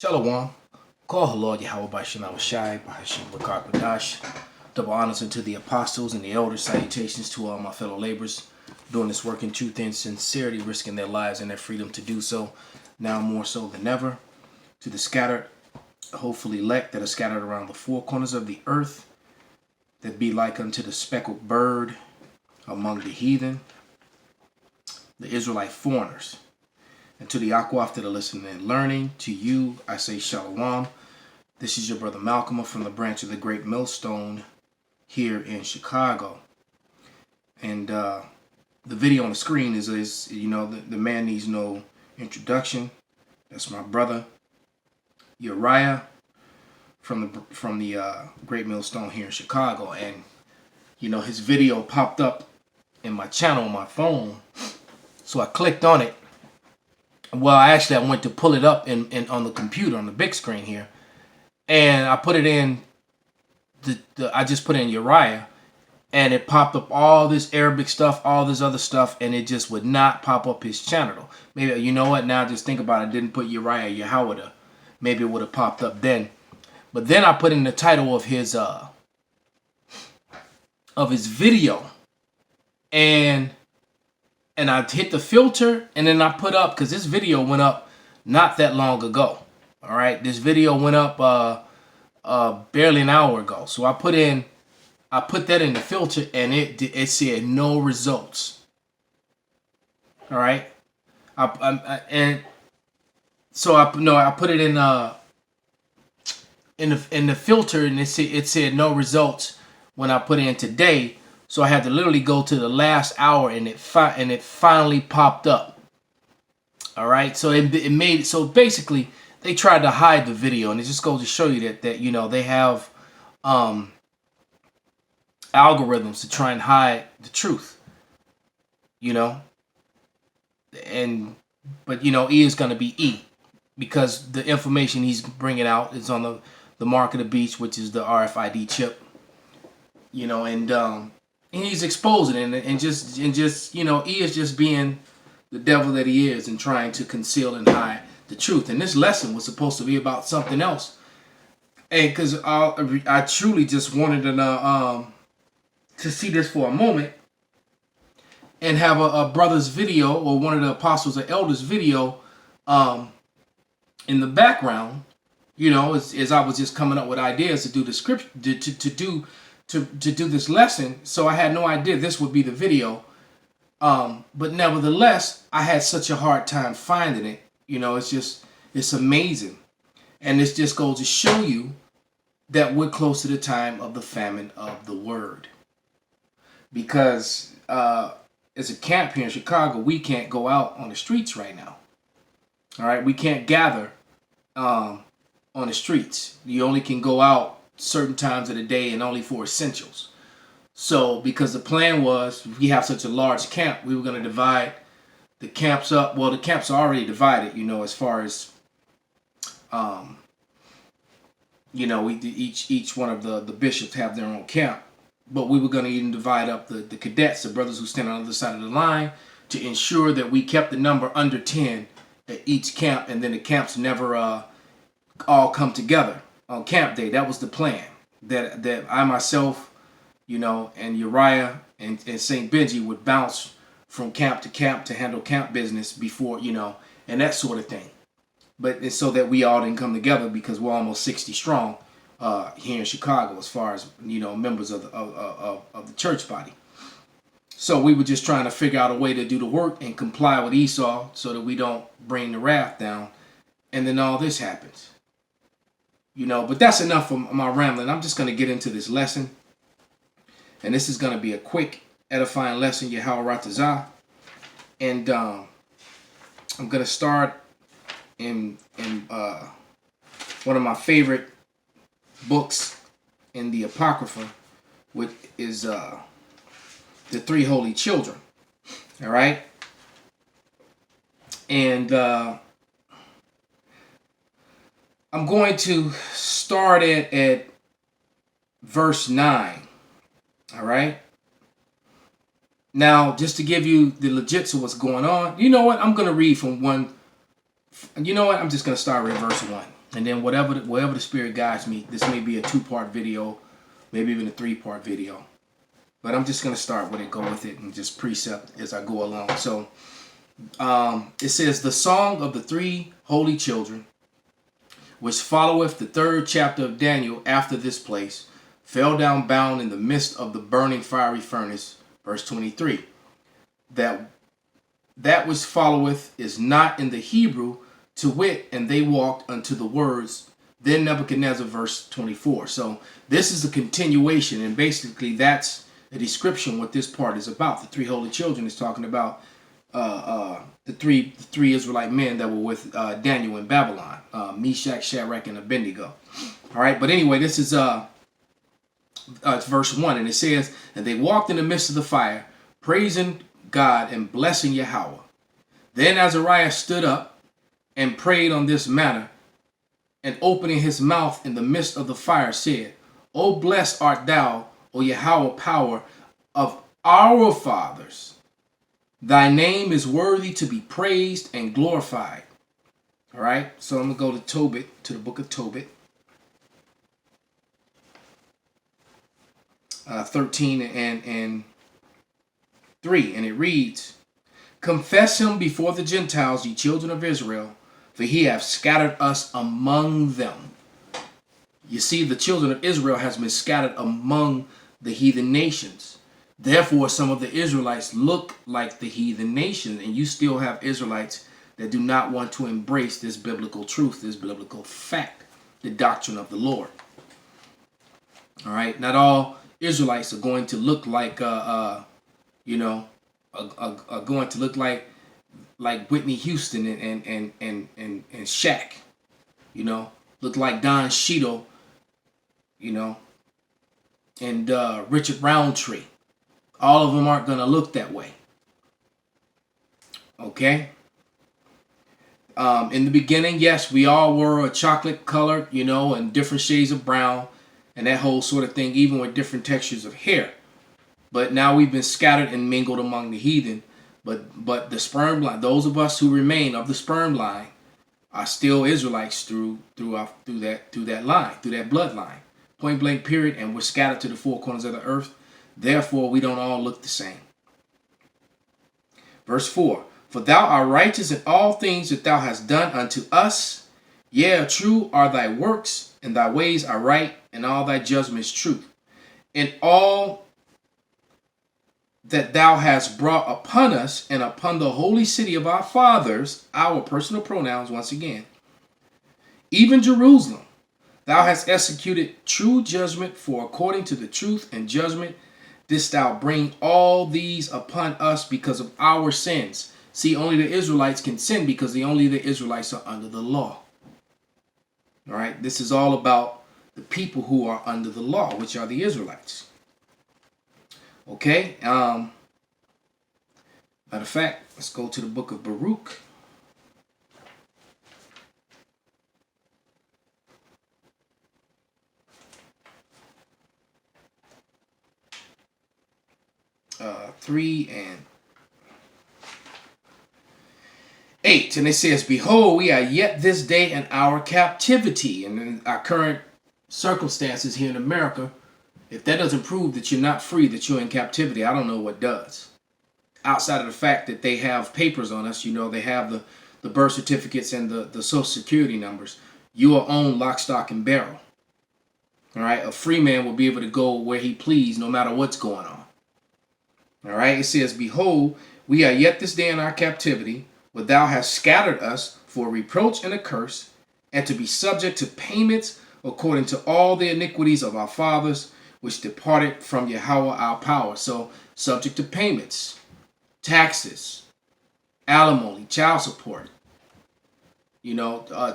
Shalom. Call Lord Yahweh by Shalom Shai, by Hashem Rakak. Double honors unto the apostles and the elders. Salutations to all my fellow laborers doing this work in truth and sincerity, risking their lives and their freedom to do so, now more so than ever. To the scattered, hopefully elect that are scattered around the four corners of the earth, that be like unto the speckled bird among the heathen, the Israelite foreigners. And to the Aquaf that are listening and learning, to you I say Shalom. This is your brother Malcolm from the branch of the Great Millstone here in Chicago. And the video on the screen is you know, the man needs no introduction. That's my brother Uriah from the Great Millstone here in Chicago. And you know, his video popped up in my channel on my phone, so I clicked on it. Well, I went to pull it up in on the computer on the big screen here, and I put it in. I just put in Uriah, and it popped up all this Arabic stuff, all this other stuff, and it just would not pop up his channel. Maybe, you know what? Now just think about it. I didn't put Uriah Yahweh. Maybe it would have popped up then. But then I put in the title of his video, and I hit the filter, and then I put up, because this video went up not that long ago. All right, this video went up barely an hour ago. So I put that in the filter, and it said no results. All right, I put it in the filter, and it said no results when I put it in today. So I had to literally go to the last hour, and it finally popped up. All right, so it made, so basically they tried to hide the video, and it just goes to show you that you know, they have algorithms to try and hide the truth. You know, but you know, E is going to be E, because the information he's bringing out is on the mark of the beast, which is the RFID chip. You know, and he's exposing it, and just you know, he is just being the devil that he is, and trying to conceal and hide the truth. And this lesson was supposed to be about something else, and because I truly just wanted to see this for a moment, and have a brother's video, or one of the apostles or elders' video in the background. You know, as I was just coming up with ideas to do the script, to do this lesson. So I had no idea this would be the video. But nevertheless, I had such a hard time finding it. You know, it's amazing. And this just goes to show you that we're close to the time of the famine of the word. Because as a camp here in Chicago, we can't go out on the streets right now. All right, we can't gather on the streets. You only can go out certain times of the day, and only for essentials. So because the plan was, we have such a large camp, we were going to divide the camps up. Well, the camps are already divided, you know, as far as you know, each one of the bishops have their own camp. But we were going to even divide up the cadets, the brothers who stand on the other side of the line, to ensure that we kept the number under 10 at each camp, and then the camps never all come together on camp day. That was the plan. That I myself, you know, and Uriah and St. Benji would bounce from camp to handle camp business before, you know, and that sort of thing. But it's so that we all didn't come together, because we're almost 60 strong here in Chicago, as far as, you know, members of the church body. So we were just trying to figure out a way to do the work and comply with Esau, so that we don't bring the wrath down. And then all this happens. You know, but that's enough of my rambling. I'm just going to get into this lesson. And this is going to be a quick, edifying lesson, Yahweh Ratazah. And I'm going to start in one of my favorite books in the Apocrypha, which is the Three Holy Children. All right? And I'm going to start at verse 9. All right. Now, just to give you the legit of what's going on, you know what? I'm going to read from one. You know what? I'm just going to start with verse 1. And then wherever the Spirit guides me, this may be a 2-part video, maybe even a 3-part video. But I'm just going to start with it, go with it, and just precept as I go along. So it says, the song of the 3 holy children, which followeth the 3rd chapter of Daniel after this place, fell down bound in the midst of the burning fiery furnace. Verse 23. That which followeth is not in the Hebrew, to wit, and they walked unto the words. Then Nebuchadnezzar, verse 24. So this is a continuation, and basically that's a description what this part is about. The 3 holy children is talking about the three Israelite men that were with Daniel in Babylon, Meshach, Shadrach, and Abednego. All right, but anyway, this is it's verse 1, and it says, and they walked in the midst of the fire, praising God and blessing Yahweh. Then Azariah stood up and prayed on this manner, and opening his mouth in the midst of the fire said, O blessed art thou, O Yahweh, power of our fathers. Thy name is worthy to be praised and glorified. All right, so I'm going to go to Tobit, to the book of Tobit. 13 and 3, and it reads, confess him before the Gentiles, ye children of Israel, for he hath scattered us among them. You see, the children of Israel has been scattered among the heathen nations. Therefore, some of the Israelites look like the heathen nations, and you still have Israelites that do not want to embrace this biblical truth, this biblical fact, the doctrine of the Lord. All right, not all Israelites are going to look like, are going to look like Whitney Houston and Shaq, look like Don Cheadle, and Richard Roundtree. All of them aren't going to look that way. Okay? In the beginning, yes, we all were a chocolate color, and different shades of brown and that whole sort of thing, even with different textures of hair. But now we've been scattered and mingled among the heathen. But the sperm line, those of us who remain of the sperm line, are still Israelites through that line, through that bloodline. Point blank, period. And we're scattered to the 4 corners of the earth. Therefore, we don't all look the same. Verse 4. For thou art righteous in all things that thou hast done unto us. Yea, true are thy works, and thy ways are right, and all thy judgments truth. In all that thou hast brought upon us and upon the holy city of our fathers, our personal pronouns once again, even Jerusalem, thou hast executed true judgment, for according to the truth and judgment didst thou bring all these upon us because of our sins. See, only the Israelites can sin because only the Israelites are under the law. All right, this is all about the people who are under the law, which are the Israelites. Okay, matter of fact, let's go to the book of Baruch. Uh, 3 and 8, and it says, behold, we are yet this day in our captivity. And in our current circumstances here in America, if that doesn't prove that you're not free, that you're in captivity, I don't know what does. Outside of the fact that they have papers on us, they have the birth certificates and the social security numbers. You are on lock, stock, and barrel. All right, a free man will be able to go where he please, no matter what's going on. All right, it says, behold, we are yet this day in our captivity, where thou hast scattered us for a reproach and a curse, and to be subject to payments according to all the iniquities of our fathers, which departed from Yahweh our power. So, subject to payments, taxes, alimony, child support,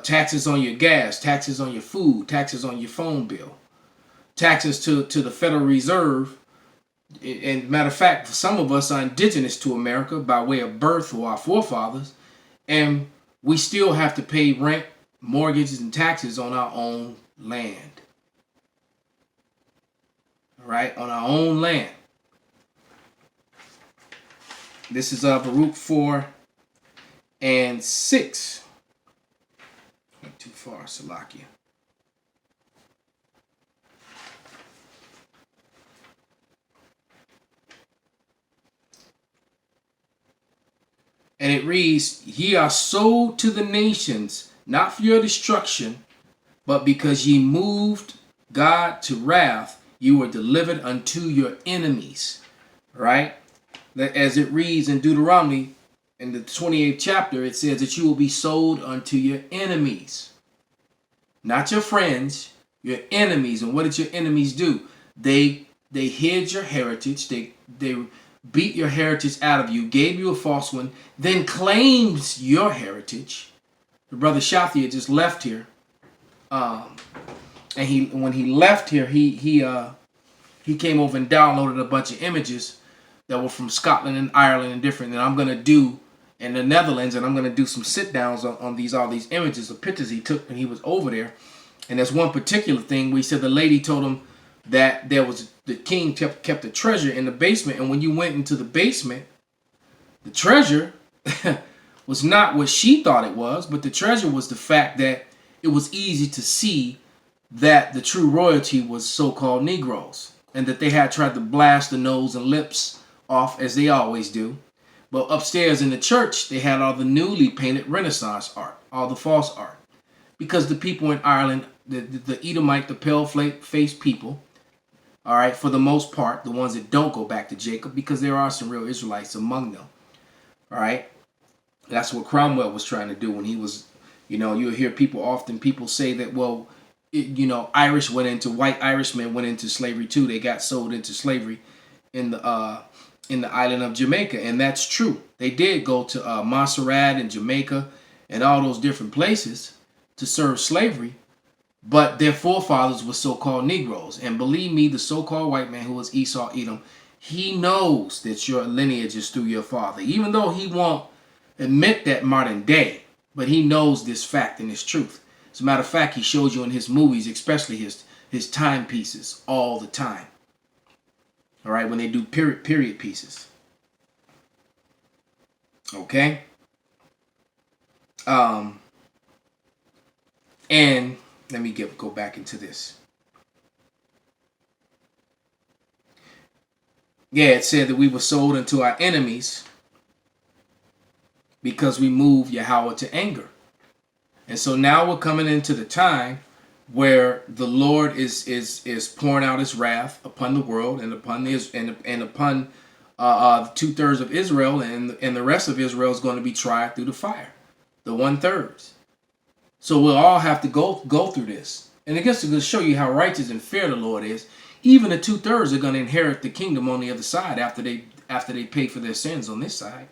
taxes on your gas, taxes on your food, taxes on your phone bill, taxes to the Federal Reserve. And matter of fact, some of us are indigenous to America by way of birth or our forefathers, and we still have to pay rent, mortgages, and taxes on our own land. All right, on our own land. This is Baruch 4 and 6. Too far, Salakia. And it reads, ye are sold to the nations, not for your destruction, but because ye moved God to wrath, you were delivered unto your enemies. Right? As it reads in Deuteronomy, in the 28th chapter, it says that you will be sold unto your enemies. Not your friends, your enemies. And what did your enemies do? They hid your heritage. They beat your heritage out of you, gave you a false one, then claims your heritage. The brother Shafi had just left here. And when he left here, he came over and downloaded a bunch of images that were from Scotland and Ireland and different. And I'm gonna do in the Netherlands, and I'm gonna do some sit downs on all these images of pictures he took when he was over there. And there's one particular thing we said the lady told him that there was the king kept a treasure in the basement, and when you went into the basement, the treasure was not what she thought it was, but the treasure was the fact that it was easy to see that the true royalty was so-called Negroes, and that they had tried to blast the nose and lips off as they always do. But upstairs in the church, they had all the newly painted Renaissance art, all the false art. Because the people in Ireland, the Edomite, the pale-faced people, all right, for the most part, the ones that don't go back to Jacob, because there are some real Israelites among them, all right? That's what Cromwell was trying to do when he was, you'll hear people say that, well, white Irishmen went into slavery too. They got sold into slavery in the island of Jamaica, and that's true. They did go to Montserrat and Jamaica and all those different places to serve slavery, but their forefathers were so-called Negroes. And believe me, the so-called white man who was Esau Edom, he knows that your lineage is through your father, even though he won't admit that modern day, but he knows this fact and this truth. As a matter of fact, he shows you in his movies, especially his timepieces, all the time. All right, when they do period pieces. Okay? And let me go back into this. Yeah, it said that we were sold unto our enemies because we moved Yahweh to anger. And so now we're coming into the time where the Lord is pouring out his wrath upon the world and upon upon 2/3 of Israel, and the rest of Israel is going to be tried through the fire, the 1/3. So we'll all have to go through this. And I guess it's going to show you how righteous and fair the Lord is. Even the 2/3 are going to inherit the kingdom on the other side after they pay for their sins on this side.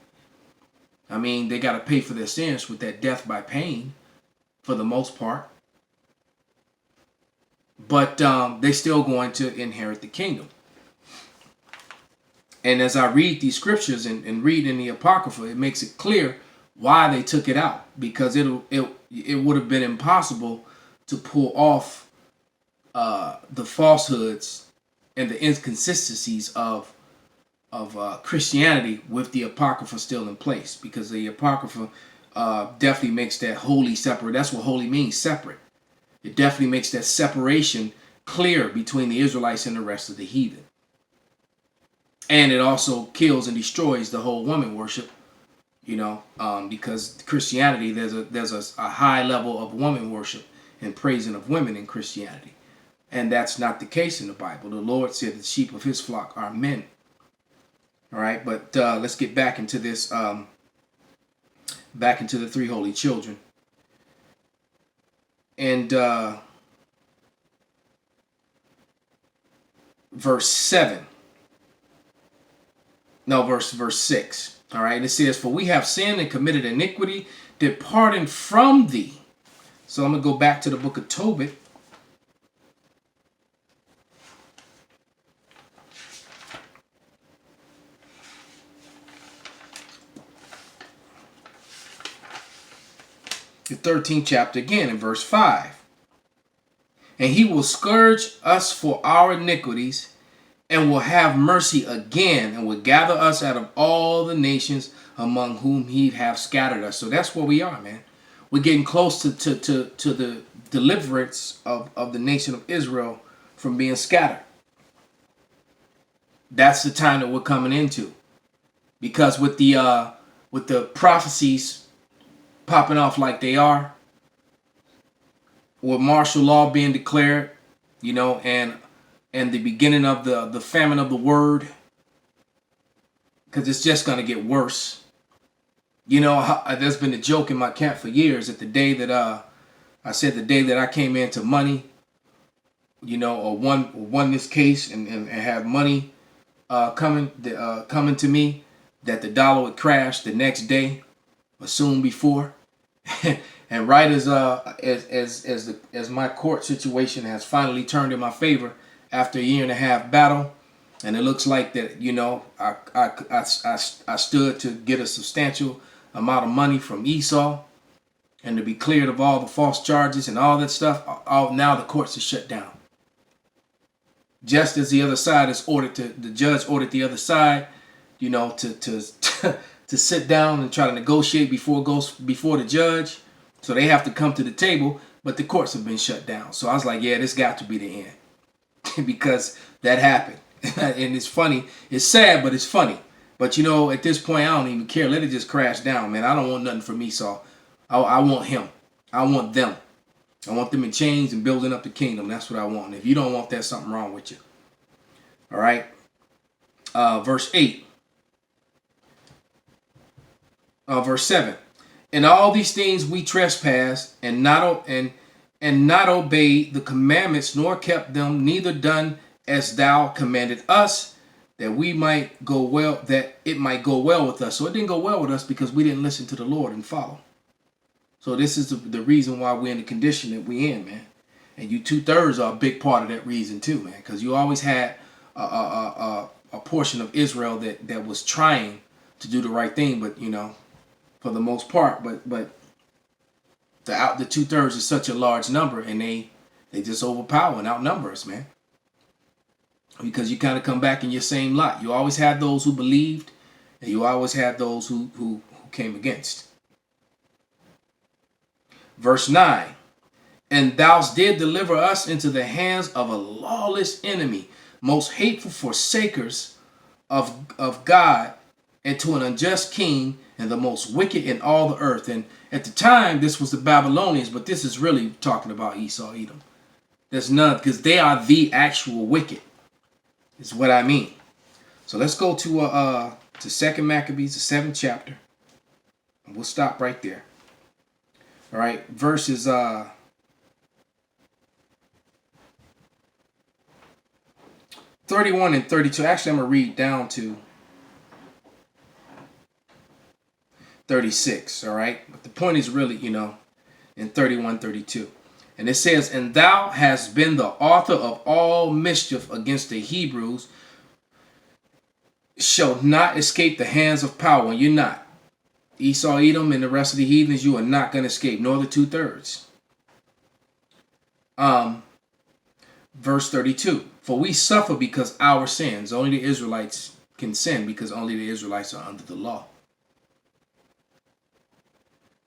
I mean, they got to pay for their sins with that death by pain for the most part. But they're still going to inherit the kingdom. And as I read these scriptures and read in the Apocrypha, it makes it clear why they took it out. Because it would have been impossible to pull off the falsehoods and the inconsistencies of Christianity with the Apocrypha still in place. Because the Apocrypha definitely makes that holy separate. That's what holy means, separate. It definitely makes that separation clear between the Israelites and the rest of the heathen. And it also kills and destroys the whole woman worship, because Christianity, there's a high level of woman worship and praising of women in Christianity. And that's not the case in the Bible. The Lord said the sheep of his flock are men. All right, but let's get back into this, back into the three holy children. And verse 7. No, verse 6. All right, and it says, for we have sinned and committed iniquity, departing from thee. So I'm going to go back to the book of Tobit. The 13th chapter again in verse 5. And he will scourge us for our iniquities, and will have mercy again, and will gather us out of all the nations among whom he hath scattered us. So that's where we are, man. We're getting close to the deliverance of the nation of Israel from being scattered. That's the time that we're coming into. Because with the prophecies popping off like they are, with martial law being declared, and the beginning of the famine of the word, because it's just going to get worse. There's been a joke in my camp for years that the day that the day that I came into money, or won this case and have money coming to me, that the dollar would crash the next day or soon before. And right as my court situation has finally turned in my favor after a 1.5-year battle, and it looks like that I stood to get a substantial amount of money from Esau and to be cleared of all the false charges and all that stuff. Now the courts are shut down. Just as the other side is the judge ordered the other side, to sit down and try to negotiate before it goes before the judge. So they have to come to the table, but the courts have been shut down. So I was like, yeah, this got to be the end. Because that happened. And it's funny. It's sad, but it's funny. But at this point, I don't even care. Let it just crash down, man. I don't want nothing from Esau. I want him. I want them. I want them in chains and building up the kingdom. That's what I want. And if you don't want that, something wrong with you. All right. Verse 8. Verse 7. In all these things we trespassed and not obeyed the commandments, nor kept them, neither done as thou commanded us, that it might go well with us. So it didn't go well with us because we didn't listen to the Lord and follow. So this is the reason why we're in the condition that we're in, man. And you 2/3 are a big part of that reason too, man. Because you always had a portion of Israel that was trying to do the right thing, but for the most part, but the 2/3 is such a large number, and they just overpower and outnumber us, man. Because you kind of come back in your same lot. You always had those who believed, and you always had those who came against. Verse 9. And thou did deliver us into the hands of a lawless enemy, most hateful forsakers of God, and to an unjust king, and the most wicked in all the earth. And at the time, this was the Babylonians, but this is really talking about Esau, Edom. There's none, because they are the actual wicked, is what I mean. So let's go to 2 Maccabees, the 7th chapter. And we'll stop right there. All right, verses 31 and 32. Actually, I'm going to read down to 36, all right? But the point is really, in 31, 32. And it says, and thou hast been the author of all mischief against the Hebrews, shall not escape the hands of power. And you're not. Esau, Edom, and the rest of the heathens, you are not going to escape, nor the 2/3. Verse 32. For we suffer because our sins. Only the Israelites can sin because only the Israelites are under the law.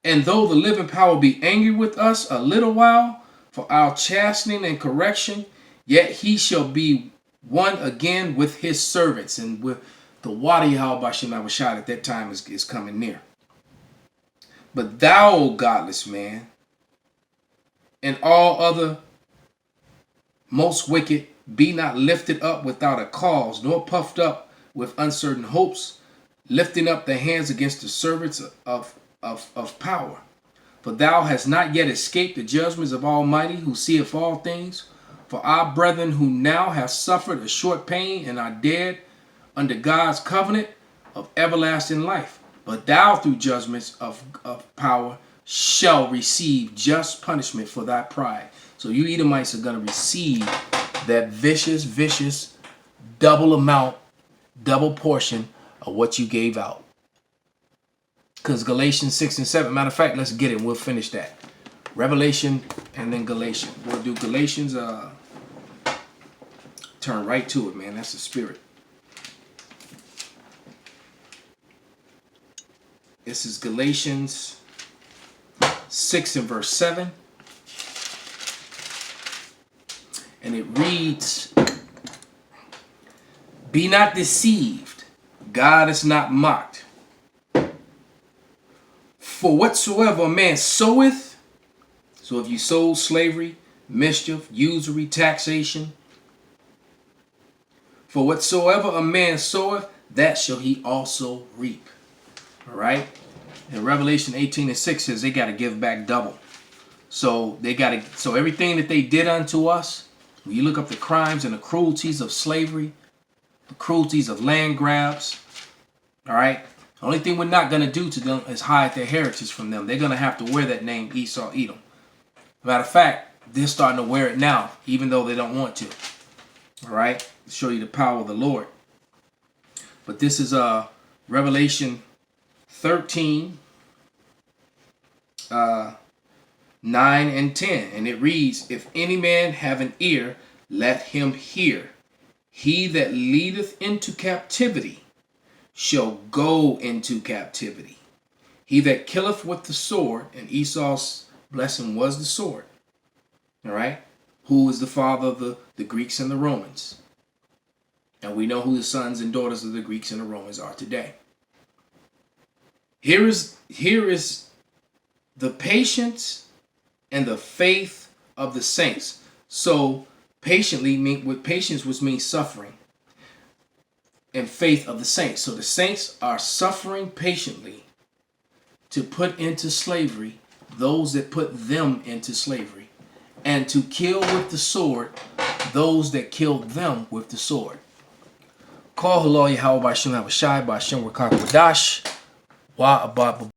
And though the living power be angry with us a little while for our chastening and correction, yet he shall be one again with his servants. And with the Wadi Bashim at that time is coming near. But thou, O godless man, and all other most wicked, be not lifted up without a cause, nor puffed up with uncertain hopes, lifting up the hands against the servants of power. For thou hast not yet escaped the judgments of Almighty, who seeth all things. For our brethren who now have suffered a short pain and are dead under God's covenant of everlasting life. But thou through judgments of power shall receive just punishment for thy pride. So you Edomites are going to receive that vicious double amount, double portion of what you gave out. Because Galatians 6 and 7, matter of fact, let's get it and we'll finish that. Revelation and then Galatians. We'll do Galatians, turn right to it, man. That's the spirit. This is Galatians 6 and verse 7. And it reads, "Be not deceived, God is not mocked. For whatsoever a man soweth," so if you sow slavery, mischief, usury, taxation, "for whatsoever a man soweth, that shall he also reap." All right? And Revelation 18 and 6 says they got to give back double. So so everything that they did unto us, when you look up the crimes and the cruelties of slavery, the cruelties of land grabs, all right? The only thing we're not going to do to them is hide their heritage from them. They're going to have to wear that name Esau, Edom. Matter of fact, they're starting to wear it now, even though they don't want to. All right? To show you the power of the Lord. But this is Revelation 13, 9 and 10. And it reads, "If any man have an ear, let him hear. He that leadeth into captivity shall go into captivity. He that killeth with the sword," and Esau's blessing was the sword, all right, "who is the father of the Greeks and the Romans." And we know who the sons and daughters of the Greeks and the Romans are today. Here is the patience and the faith of the saints. So patiently, with patience, which means suffering, and faith of the saints. So the saints are suffering patiently to put into slavery those that put them into slavery, and to kill with the sword those that killed them with the sword. Call Halal Yahweh B'Shem Havashai B'Shem Rakak Wadash Wa Abba